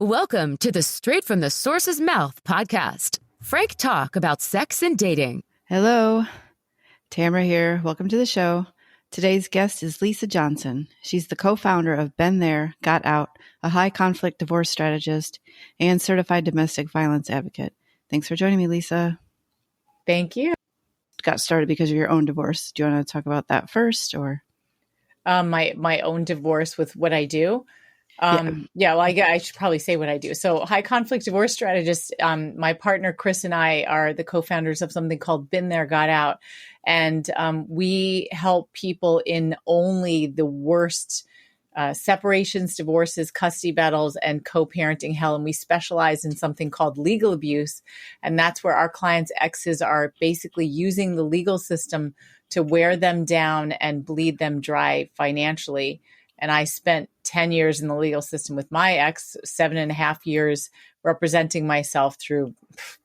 Welcome to the Straight from the Source's Mouth podcast. Frank talk about sex and dating. Hello, Tamara here. Welcome to the show. Today's guest is Lisa Johnson. She's the co-founder of Been There, Got Out, a high-conflict divorce strategist and certified domestic violence advocate. Thanks for joining me, Lisa. Thank you. Got started because of your own divorce. Do you want to talk about that first, or my own divorce with what I do? Well, I should probably say what I do. So high conflict divorce strategist, my partner, Chris, and I are the co-founders of something called Been There, Got Out. And we help people in only the worst separations, divorces, custody battles, and co-parenting hell. And we specialize in something called legal abuse. And that's where our clients' exes are basically using the legal system to wear them down and bleed them dry financially. And I spent 10 years in the legal system with my ex, 7.5 years representing myself through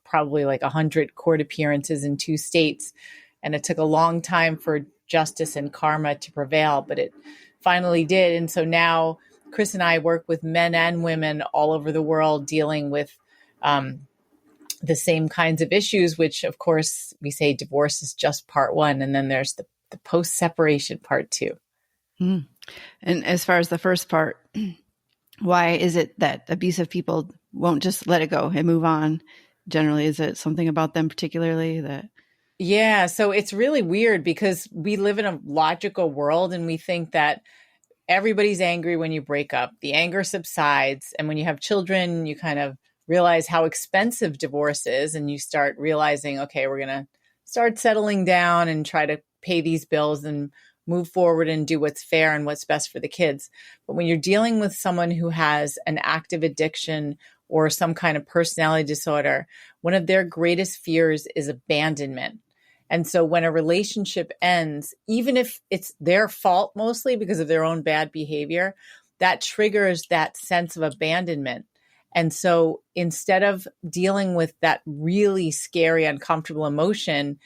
probably like 100 court appearances in 2 states. And it took a long time for justice and karma to prevail, but it finally did. And so now Chris and I work with men and women all over the world dealing with the same kinds of issues, which of course we say divorce is just part one. And then there's the post-separation part two. Mm. And as far as the first part, why is it that abusive people won't just let it go and move on? Generally, is it something about them particularly that? Yeah, so it's really weird because we live in a logical world and we think that everybody's angry when you break up. The anger subsides. And when you have children, you kind of realize how expensive divorce is. And you start realizing, okay, we're going to start settling down and try to pay these bills and move forward and do what's fair and what's best for the kids. But when you're dealing with someone who has an active addiction or some kind of personality disorder, one of their greatest fears is abandonment. And so when a relationship ends, even if it's their fault mostly because of their own bad behavior, that triggers that sense of abandonment. And so instead of dealing with that really scary, uncomfortable emotion,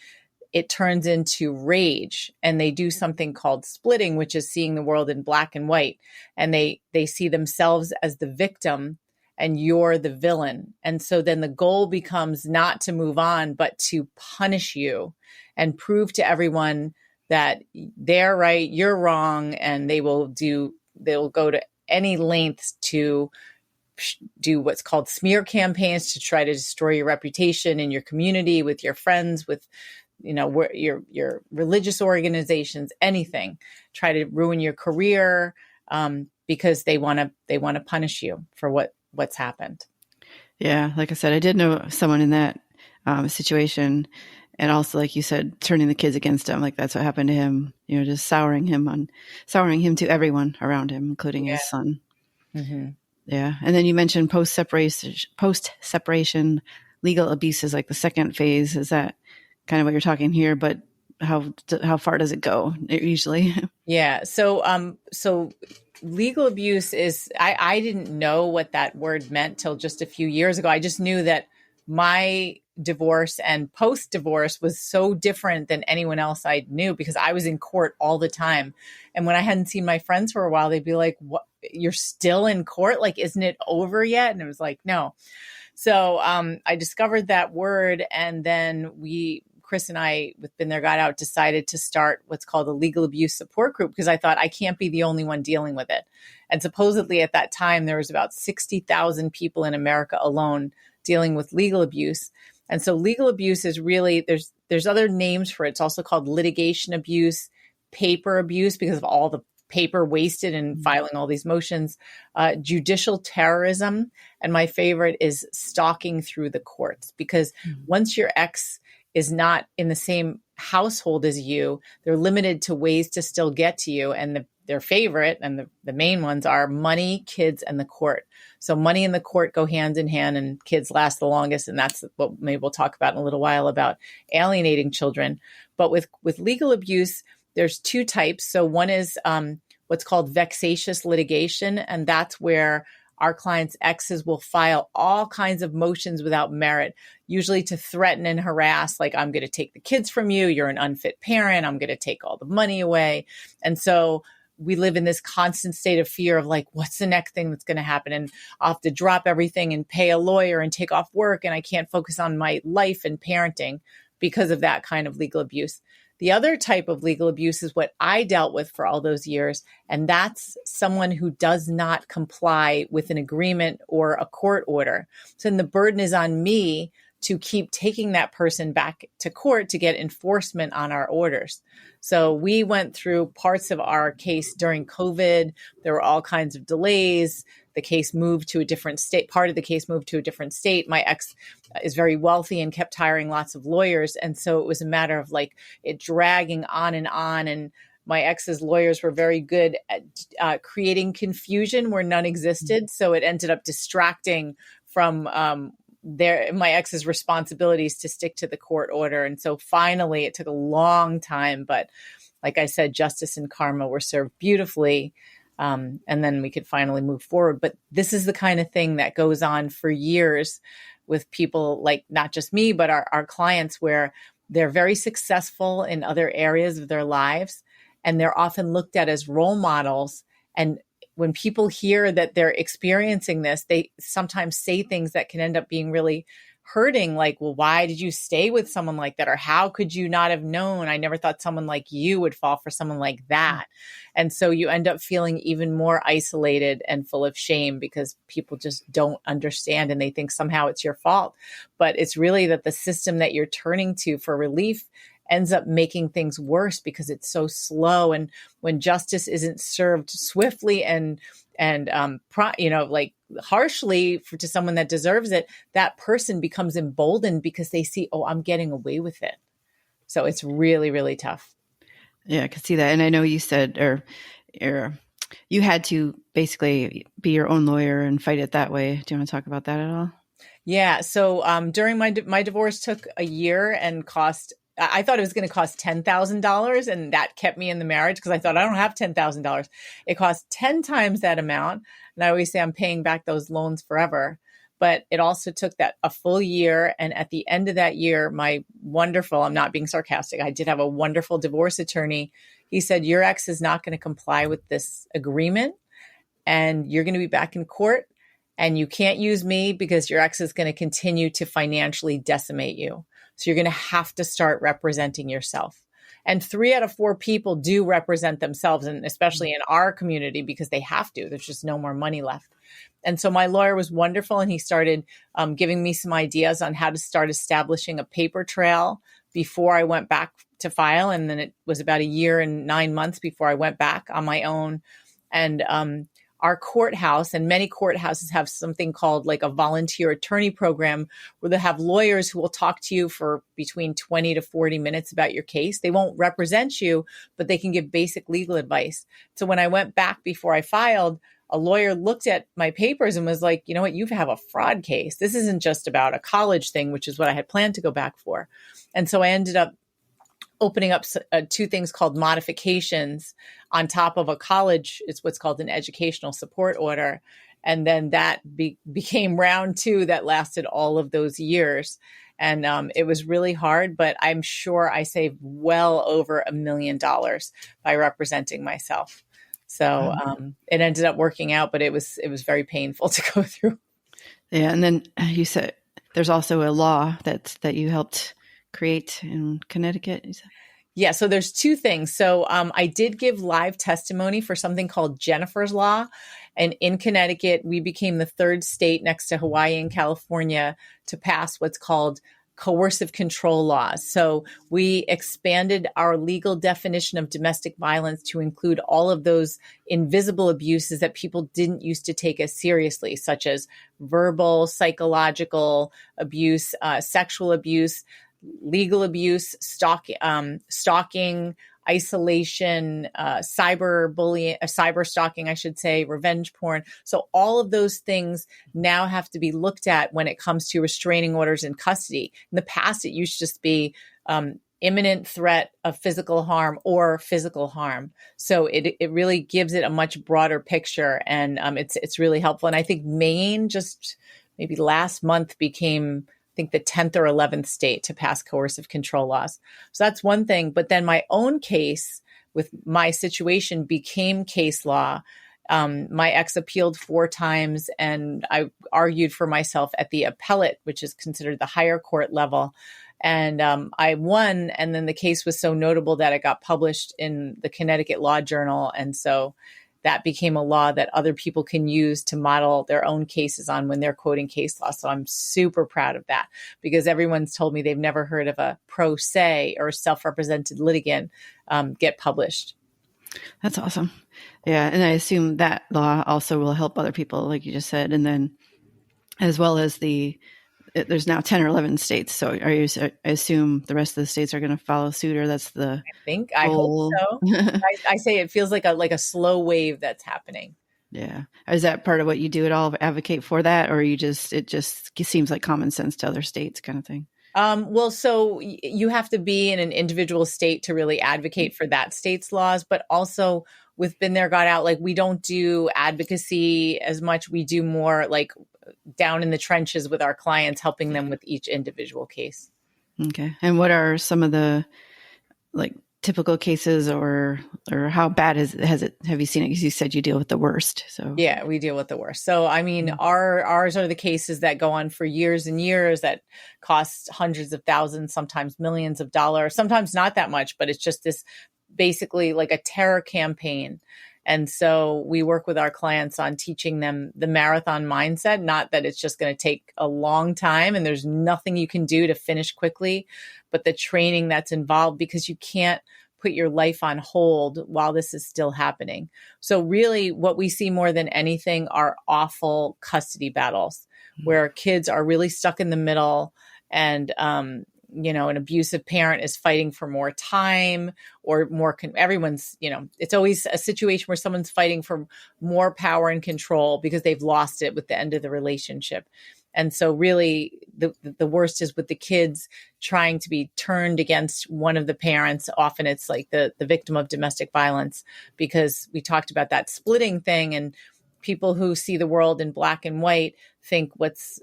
it turns into rage, and they do something called splitting, which is seeing the world in black and white. And they see themselves as the victim and you're the villain. And so then the goal becomes not to move on, but to punish you and prove to everyone that they're right, you're wrong. And they'll go to any lengths to do what's called smear campaigns to try to destroy your reputation in your community, with your friends, with your religious organizations, anything, try to ruin your career because they want to punish you for what's happened. Yeah, like I said, I did know someone in that situation, and also, like you said, turning the kids against him. Like that's what happened to him. Just souring him to everyone around him, including his son. Mm-hmm. Yeah, and then you mentioned post separation legal abuse is like the second phase. Is that kind of what you're talking here, but how far does it go usually? Yeah. So legal abuse is, I didn't know what that word meant till just a few years ago. I just knew that my divorce and post-divorce was so different than anyone else I knew because I was in court all the time. And when I hadn't seen my friends for a while, they'd be like, "What? You're still in court? Like, isn't it over yet?" And it was like, no. So I discovered that word, and then Chris and I, with Been There, Got Out, decided to start what's called a legal abuse support group because I thought I can't be the only one dealing with it. And supposedly at that time, there was about 60,000 people in America alone dealing with legal abuse. And so legal abuse is really, there's other names for it. It's also called litigation abuse, paper abuse because of all the paper wasted in filing all these motions, judicial terrorism. And my favorite is stalking through the courts because once your ex is not in the same household as you, they're limited to ways to still get to you. And their favorite and the main ones are money, kids, and the court. So money and the court go hand in hand, and kids last the longest. And that's what maybe we'll talk about in a little while about alienating children. But with legal abuse, there's 2 types. So one is what's called vexatious litigation. And that's where our clients' exes will file all kinds of motions without merit, usually to threaten and harass, like, I'm going to take the kids from you. You're an unfit parent. I'm going to take all the money away. And so we live in this constant state of fear of like, what's the next thing that's going to happen? And I'll have to drop everything and pay a lawyer and take off work. And I can't focus on my life and parenting because of that kind of legal abuse. The other type of legal abuse is what I dealt with for all those years. And that's someone who does not comply with an agreement or a court order. So then the burden is on me to keep taking that person back to court to get enforcement on our orders. So we went through parts of our case during COVID. There were all kinds of delays. The case moved to a different state. Part of the case moved to a different state. My ex is very wealthy and kept hiring lots of lawyers. And so it was a matter of like it dragging on. And my ex's lawyers were very good at creating confusion where none existed. So it ended up distracting from my ex's responsibilities to stick to the court order. And so finally, it took a long time. But like I said, justice and karma were served beautifully. And then we could finally move forward. But this is the kind of thing that goes on for years with people like not just me, but our clients, where they're very successful in other areas of their lives. And they're often looked at as role models. And when people hear that they're experiencing this, they sometimes say things that can end up being really hurting, like, well, why did you stay with someone like that? Or how could you not have known? I never thought someone like you would fall for someone like that. And so you end up feeling even more isolated and full of shame because people just don't understand and they think somehow it's your fault. But it's really that the system that you're turning to for relief ends up making things worse because it's so slow. And when justice isn't served swiftly and harshly to someone that deserves it, that person becomes emboldened because they see, oh, I'm getting away with it. So it's really, really tough. Yeah, I could see that. And I know you said, or you had to basically be your own lawyer and fight it that way. Do you want to talk about that at all? Yeah. So during my divorce took a year and I thought it was going to cost $10,000, and that kept me in the marriage because I thought I don't have $10,000. It cost 10 times that amount. And I always say I'm paying back those loans forever. But it also took a full year. And at the end of that year, I'm not being sarcastic, I did have a wonderful divorce attorney. He said, your ex is not going to comply with this agreement and you're going to be back in court and you can't use me because your ex is going to continue to financially decimate you. So you're going to have to start representing yourself. And 3 out of 4 people do represent themselves, and especially in our community, because they have to. There's just no more money left. And so my lawyer was wonderful, and he started giving me some ideas on how to start establishing a paper trail before I went back to file. And then it was about a year and 9 months before I went back on my own. And our courthouse, and many courthouses have something called like a volunteer attorney program where they have lawyers who will talk to you for between 20 to 40 minutes about your case. They won't represent you, but they can give basic legal advice. So when I went back before I filed, a lawyer looked at my papers and was like, you know what, you have a fraud case. This isn't just about a college thing, which is what I had planned to go back for. And so I ended up opening up 2 things called modifications on top of a college. It's what's called an educational support order. And then that became round 2 that lasted all of those years. And it was really hard, but I'm sure I saved well over $1 million by representing myself. So it ended up working out, but it was very painful to go through. Yeah. And then you said there's also a law that you helped create in Connecticut. Yeah. So there's 2 things. So I did give live testimony for something called Jennifer's Law. And in Connecticut, we became the 3rd state next to Hawaii and California to pass what's called coercive control laws. So we expanded our legal definition of domestic violence to include all of those invisible abuses that people didn't used to take as seriously, such as verbal, psychological abuse, sexual abuse, legal abuse, stalking, isolation, cyber stalking, I should say, revenge porn. So all of those things now have to be looked at when it comes to restraining orders in custody. In the past, it used to just be imminent threat of physical harm or physical harm. So it really gives it a much broader picture, and it's really helpful. And I think Maine just maybe last month became, I think, the 10th or 11th state to pass coercive control laws. So that's one thing. But then my own case, with my situation became case law. My ex appealed 4 times, and I argued for myself at the appellate, which is considered the higher court level. And I won. And then the case was so notable that it got published in the Connecticut Law Journal. And so that became a law that other people can use to model their own cases on when they're quoting case law. So I'm super proud of that, because everyone's told me they've never heard of a pro se or self-represented litigant get published. That's awesome. Yeah. And I assume that law also will help other people, like you just said. And then as well as there's now 10 or 11 states. So I assume the rest of the states are going to follow suit, or that's the I hope so. I say it feels like a slow wave that's happening. Yeah. Is that part of what you do at all, advocate for that? Or it just seems like common sense to other states kind of thing? Well, so you have to be in an individual state to really advocate for that state's laws, but also with Been There, Got Out, like we don't do advocacy as much. We do more like down in the trenches with our clients, helping them with each individual case. Okay. And what are some of the like typical cases, or how bad has it, have you seen it? Because you said you deal with the worst. So yeah, we deal with the worst. So, I mean, ours are the cases that go on for years and years that cost hundreds of thousands, sometimes millions of dollars, sometimes not that much, but it's just this basically like a terror campaign. And so we work with our clients on teaching them the marathon mindset, not that it's just going to take a long time and there's nothing you can do to finish quickly, but the training that's involved, because you can't put your life on hold while this is still happening. So really what we see more than anything are awful custody battles where kids are really stuck in the middle, and an abusive parent is fighting for more time or more, everyone's, it's always a situation where someone's fighting for more power and control because they've lost it with the end of the relationship. And so really the worst is with the kids trying to be turned against one of the parents. Often it's like the victim of domestic violence, because we talked about that splitting thing, and people who see the world in black and white think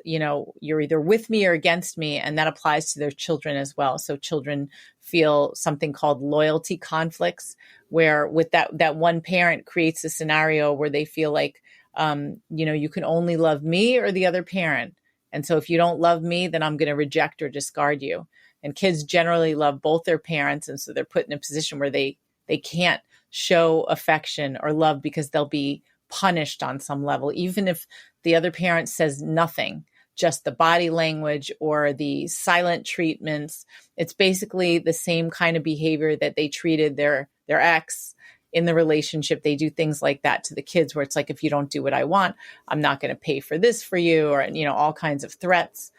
you're either with me or against me. And that applies to their children as well. So children feel something called loyalty conflicts, where with that one parent creates a scenario where they feel like, you can only love me or the other parent. And so if you don't love me, then I'm going to reject or discard you. And kids generally love both their parents. And so they're put in a position where they can't show affection or love because they'll be punished on some level, even if the other parent says nothing, just the body language or the silent treatments. It's basically the same kind of behavior that they treated their ex in the relationship. They do things like that to the kids, where it's like, if you don't do what I want, I'm not going to pay for this for you, or, all kinds of threats.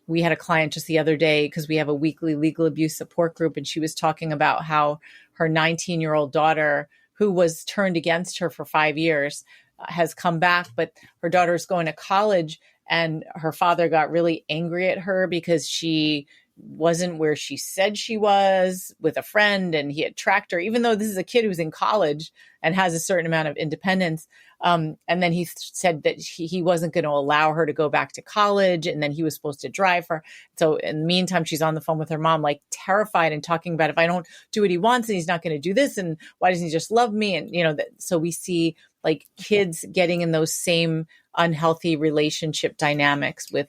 We had a client just the other day, because we have a weekly legal abuse support group, and she was talking about how her 19-year-old daughter, who was turned against her for 5 years, has come back, but her daughter is going to college, and her father got really angry at her because she wasn't where she said she was with a friend, and he had tracked her, even though this is a kid who's in college and has a certain amount of independence. And then he said that he wasn't going to allow her to go back to college, and then he was supposed to drive her. So in the meantime, she's on the phone with her mom, like terrified, and talking about, if I don't do what he wants, and he's not going to do this, and why doesn't he just love me? And, so we see like kids getting in those same unhealthy relationship dynamics with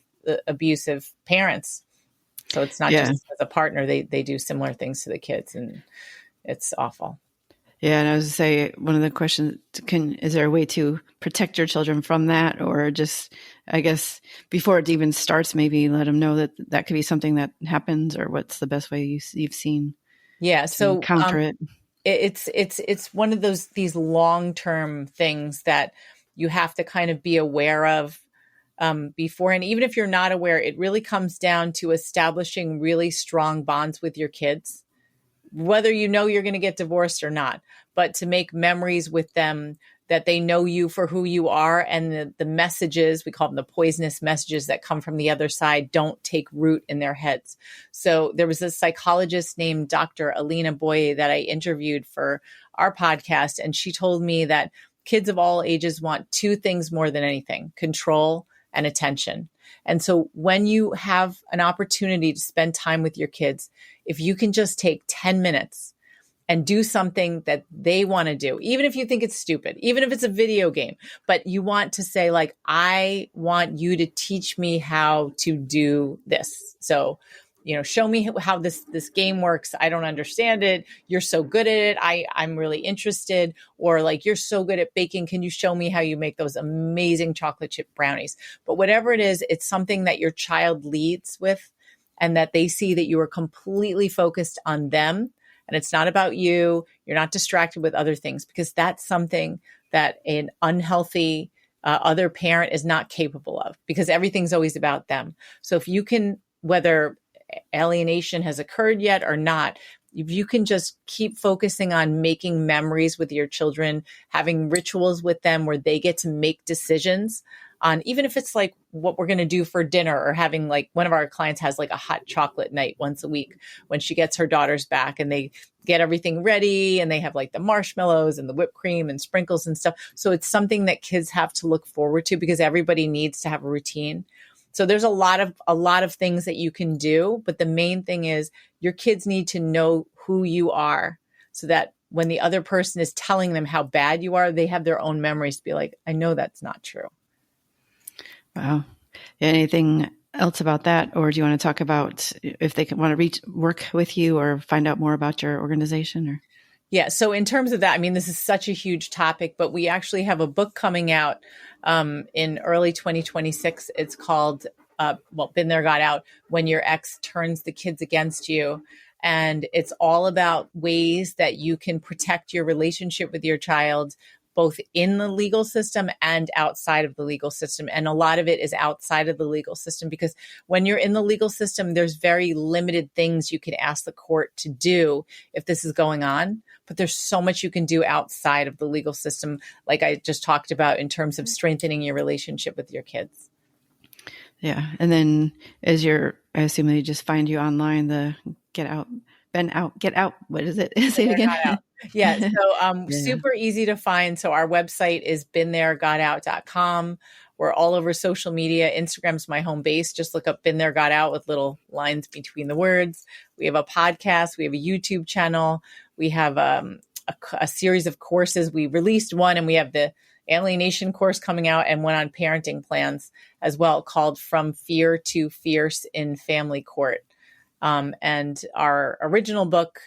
abusive parents. So it's not just as a partner, they do similar things to the kids, and it's awful. Yeah. And I was to say, one of the questions, is there a way to protect your children from that? Or just, I guess, before it even starts, maybe let them know that could be something that happens, or what's the best way you've seen to counter it? It's one of these long-term things that you have to kind of be aware of before. And even if you're not aware, it really comes down to establishing really strong bonds with your kids, whether you're going to get divorced or not, but to make memories with them that they know you for who you are, and the messages, we call them the poisonous messages that come from the other side, don't take root in their heads. So there was a psychologist named Dr. Alina Boye that I interviewed for our podcast, and she told me that kids of all ages want 2 things more than anything: control and attention. And so when you have an opportunity to spend time with your kids, if you can just take 10 minutes and do something that they want to do, even if you think it's stupid, even if it's a video game, but you want to say like, I want you to teach me how to do this. So, show me how this game works. I don't understand it. You're so good at it. I'm really interested. Or like, you're so good at baking. Can you show me how you make those amazing chocolate chip brownies? But whatever it is, it's something that your child leads with, and that they see that you are completely focused on them. And it's not about you. You're not distracted with other things, because that's something that an unhealthy other parent is not capable of, because everything's always about them. So if you can, whether alienation has occurred yet or not, if you can just keep focusing on making memories with your children, having rituals with them where they get to make decisions on, even if it's like what we're going to do for dinner, or having like one of our clients has like a hot chocolate night once a week when she gets her daughters back, and they get everything ready and they have like the marshmallows and the whipped cream and sprinkles and stuff. So it's something that kids have to look forward to, because everybody needs to have a routine. So there's a lot of things that you can do, but the main thing is your kids need to know who you are, so that when the other person is telling them how bad you are, they have their own memories to be like, I know that's not true. Wow. Anything else about that? Or do you want to talk about if they want to work with you or find out more about your organization? Or yeah. So in terms of that, I mean, this is such a huge topic, but we actually have a book coming out in early 2026. It's called, Been There, Got Out, When Your Ex Turns the Kids Against You. And it's all about ways that you can protect your relationship with your child, both in the legal system and outside of the legal system. And a lot of it is outside of the legal system, because when you're in the legal system, there's very limited things you can ask the court to do if this is going on. But there's so much you can do outside of the legal system, like I just talked about, in terms of strengthening your relationship with your kids. Yeah. And then I assume they just find you online, the Get Out, Get Out. What is it? Say it again. Yeah. So super easy to find. So our website is beentheregotout.com. We're all over social media. Instagram's my home base. Just look up Been There, Got Out with little lines between the words. We have a podcast. We have a YouTube channel. We have a series of courses. We released one, and we have the alienation course coming out, and one on parenting plans as well, called From Fear to Fierce in Family Court. And our original book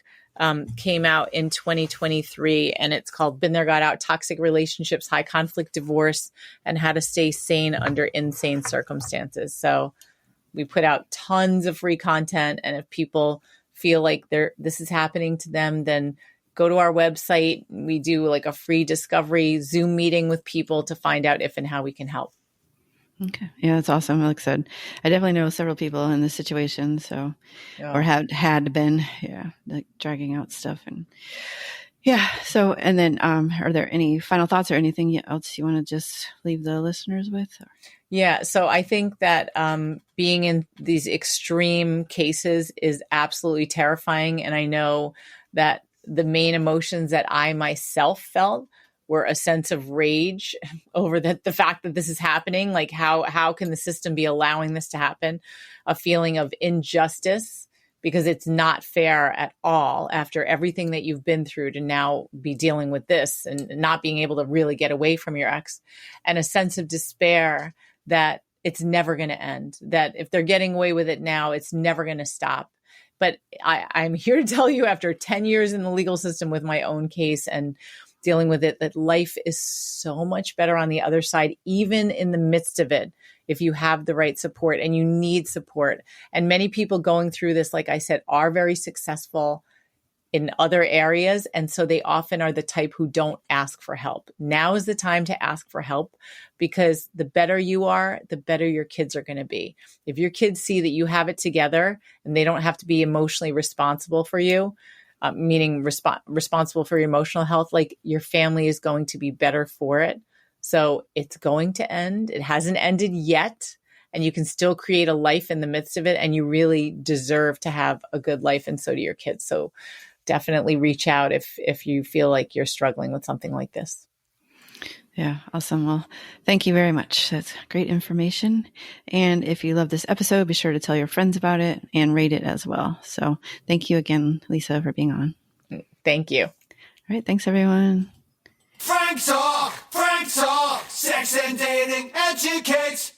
came out in 2023, and it's called Been There, Got Out: Toxic Relationships, High Conflict Divorce, and How to Stay Sane Under Insane Circumstances. So we put out tons of free content, and if people feel like this is happening to them, then go to our website. We do like a free discovery Zoom meeting with people to find out if and how we can help. Okay. Yeah, that's awesome. Like I said, I definitely know several people in this situation. So, or had been, like dragging out stuff. And yeah. So, and then, are there any final thoughts or anything else you want to just leave the listeners with? Yeah. So I think that being in these extreme cases is absolutely terrifying. And I know that the main emotions that I myself felt were a sense of rage over the fact that this is happening. Like how can the system be allowing this to happen? A feeling of injustice, because it's not fair at all after everything that you've been through to now be dealing with this and not being able to really get away from your ex, and a sense of despair that it's never going to end, that if they're getting away with it now, it's never going to stop. But I'm here to tell you, after 10 years in the legal system with my own case and dealing with it, that life is so much better on the other side, even in the midst of it, if you have the right support, and you need support. And many people going through this, like I said, are very successful in other areas. And so they often are the type who don't ask for help. Now is the time to ask for help, because the better you are, the better your kids are going to be. If your kids see that you have it together and they don't have to be emotionally responsible for you, meaning responsible for your emotional health, like your family is going to be better for it. So it's going to end. It hasn't ended yet. And you can still create a life in the midst of it. And you really deserve to have a good life. And so do your kids. So definitely reach out if you feel like you're struggling with something like this. Yeah. Awesome. Well, thank you very much. That's great information. And if you love this episode, be sure to tell your friends about it and rate it as well. So thank you again, Lisa, for being on. Thank you. All right. Thanks, everyone. Frank Talk, sex and dating educates.